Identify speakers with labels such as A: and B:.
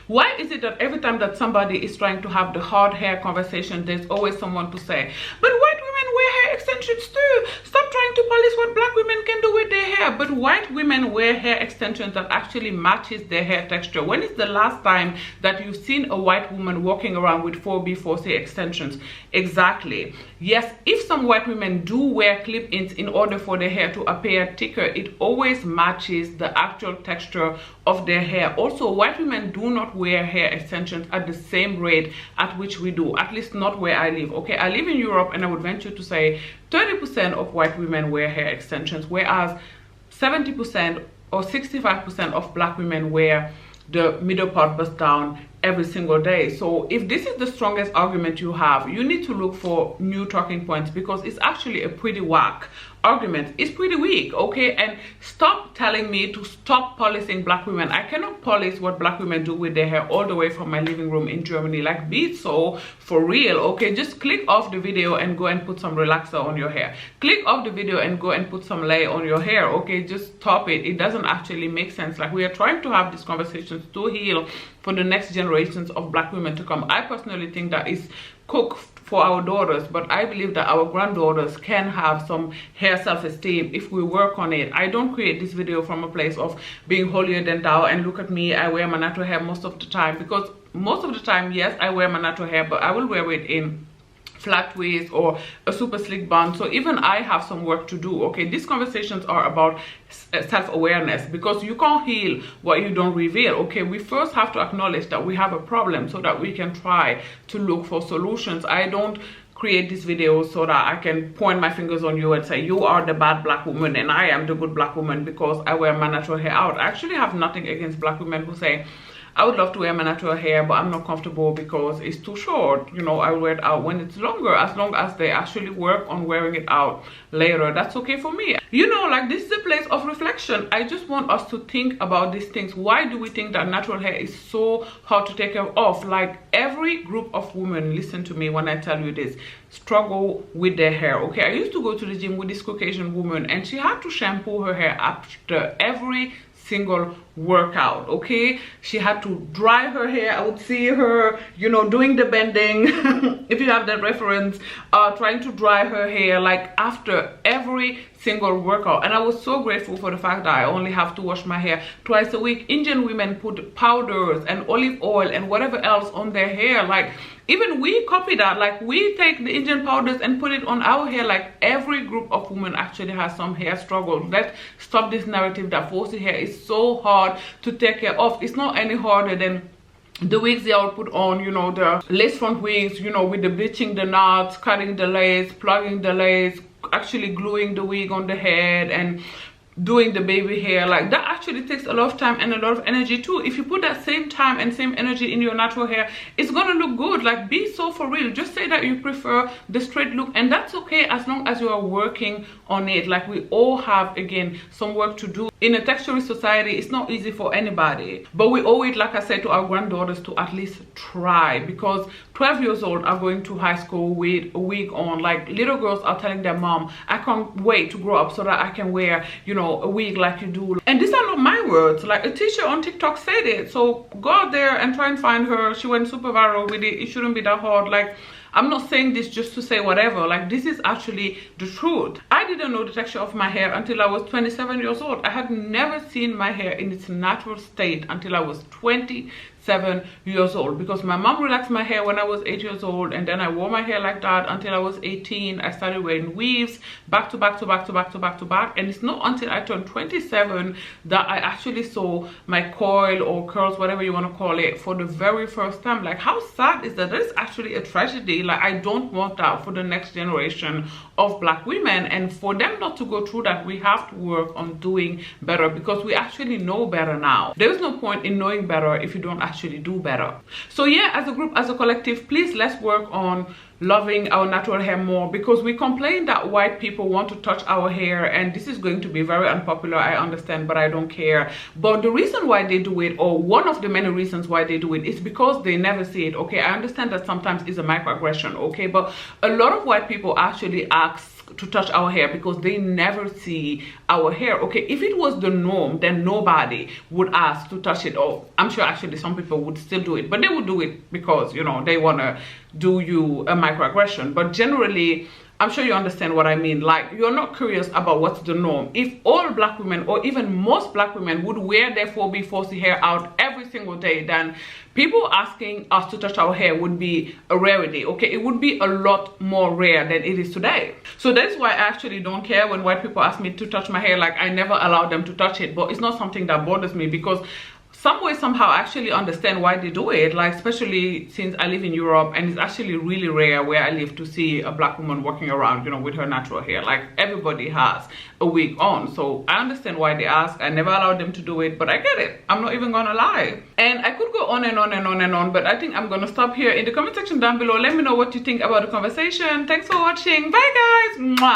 A: Why is it that every time that somebody is trying to have the hard hair conversation, there's always someone to say, but white women wear hair extensions too. Stop trying to polish what black women can do with their hair. But white women wear hair extensions that actually matches their hair texture. When is the last time that you've seen a white woman walking around with 4B, 4C extensions? Exactly. Yes, if some white women do wear clip-ins in order for their hair to appear thicker, it always matches the actual texture of their hair. Also, white women do not wear hair extensions at the same rate at which we do, at least not where I live. Okay, I live in Europe, and I would venture to say 30% of white women wear hair extensions, whereas 70% or 65% of black women wear the middle part bust down every single day. So if this is the strongest argument you have, you need to look for new talking points, because it's actually a pretty whack argument. It's pretty weak. Okay, and stop telling me to stop policing black women. I cannot police what black women do with their hair all the way from my living room in Germany. Like, be so for real. Okay, just click off the video and go and put some relaxer on your hair. Click off the video and go and put some lay on your hair. Okay, just stop it. It doesn't actually make sense. Like, we are trying to have these conversations to heal for the next generations of black women to come. I personally think that is cooked for our daughters, but I believe that our granddaughters can have some hair self-esteem if we work on it. I don't create this video from a place of being holier than thou, and look at me, I wear my natural hair most of the time, because most of the time, yes, I wear my natural hair, but I will wear it in flat twist or a super slick bun. So even I have some work to do. Okay, these conversations are about self-awareness, because you can't heal what you don't reveal. Okay, we first have to acknowledge that we have a problem so that we can try to look for solutions. I don't create these videos so that I can point my fingers on you and say you are the bad black woman and I am the good black woman because I wear my natural hair out. I actually have nothing against black women who say, I would love to wear my natural hair, but I'm not comfortable because it's too short. You know, I wear it out when it's longer, as long as they actually work on wearing it out later. That's okay for me. You know, like, this is a place of reflection. I just want us to think about these things. Why do we think that natural hair is so hard to take care of? Like, every group of women, listen to me when I tell you this, struggle with their hair. Okay, I used to go to the gym with this Caucasian woman, and she had to shampoo her hair after every single workout. Okay, she had to dry her hair. I would see her, you know, doing the bending if you have that reference, trying to dry her hair like after every single workout. And I was so grateful for the fact that I only have to wash my hair twice a week. Indian women put powders and olive oil and whatever else on their hair. Like, even we copy that. Like, we take the Indian powders and put it on our hair. Like, every group of women actually has some hair struggles. Let's stop this narrative that false hair is so hard to take care of. It's not any harder than the wigs they all put on, you know, the lace front wigs, you know, with the bleaching the knots, cutting the lace, plugging the lace, actually gluing the wig on the head, and doing the baby hair. Like, that actually takes a lot of time and a lot of energy too. If you put that same time and same energy in your natural hair, it's gonna look good. Like, be so for real. Just say that you prefer the straight look, and that's okay as long as you are working on it. Like, we all have, again, some work to do. In a texturist society, it's not easy for anybody, but we owe it, like I said, to our granddaughters to at least try, because 12 years old are going to high school with a wig on. Like, little girls are telling their mom, I can't wait to grow up so that I can wear, you know, a wig like you do. And these are not my words. Like, a teacher on TikTok said it. So go out there and try and find her. She went super viral with it. It shouldn't be that hard. Like, I'm not saying this just to say whatever. Like, this is actually the truth. I didn't know the texture of my hair until I was 27 years old. I had never seen my hair in its natural state until I was 27 years old, because my mom relaxed my hair when I was 8 years old, and then I wore my hair like that until I was 18. I started wearing weaves back to back to back to back to back to back, and it's not until I turned 27 that I actually saw my coil or curls, whatever you want to call it, for the very first time. Like, how sad is that? That is actually a tragedy. Like, I don't want that for the next generation of black women, and for them not to go through that, we have to work on doing better, because we actually know better now. There is no point in knowing better if you don't actually do better. So yeah, as a group, as a collective, please, let's work on loving our natural hair more, because we complain that white people want to touch our hair, and this is going to be very unpopular, I understand, but I don't care. But the reason why they do it, or one of the many reasons why they do it, is because they never see it. Okay, I understand that sometimes it's a microaggression, okay, but a lot of white people actually ask to touch our hair because they never see our hair. Okay, if it was the norm, then nobody would ask to touch it. Or I'm sure actually some people would still do it, but they would do it because, you know, they want to do you a microaggression. But generally, I'm sure you understand what I mean. Like, you're not curious about what's the norm. If all black women, or even most black women, would wear their 4B, 4C hair out every single day, then people asking us to touch our hair would be a rarity. Okay, it would be a lot more rare than it is today. So that's why I actually don't care when white people ask me to touch my hair. Like, I never allow them to touch it, but it's not something that bothers me because some way, somehow, I actually understand why they do it. Like, especially since I live in Europe, and it's actually really rare where I live to see a black woman walking around, you know, with her natural hair. Like, everybody has a wig on. So I understand why they ask. I never allowed them to do it, but I get it. I'm not even gonna lie. And I could go on and on and on and on, but I think I'm gonna stop here. In the comment section down below, let me know what you think about the conversation. Thanks for watching. Bye, guys. Mwah.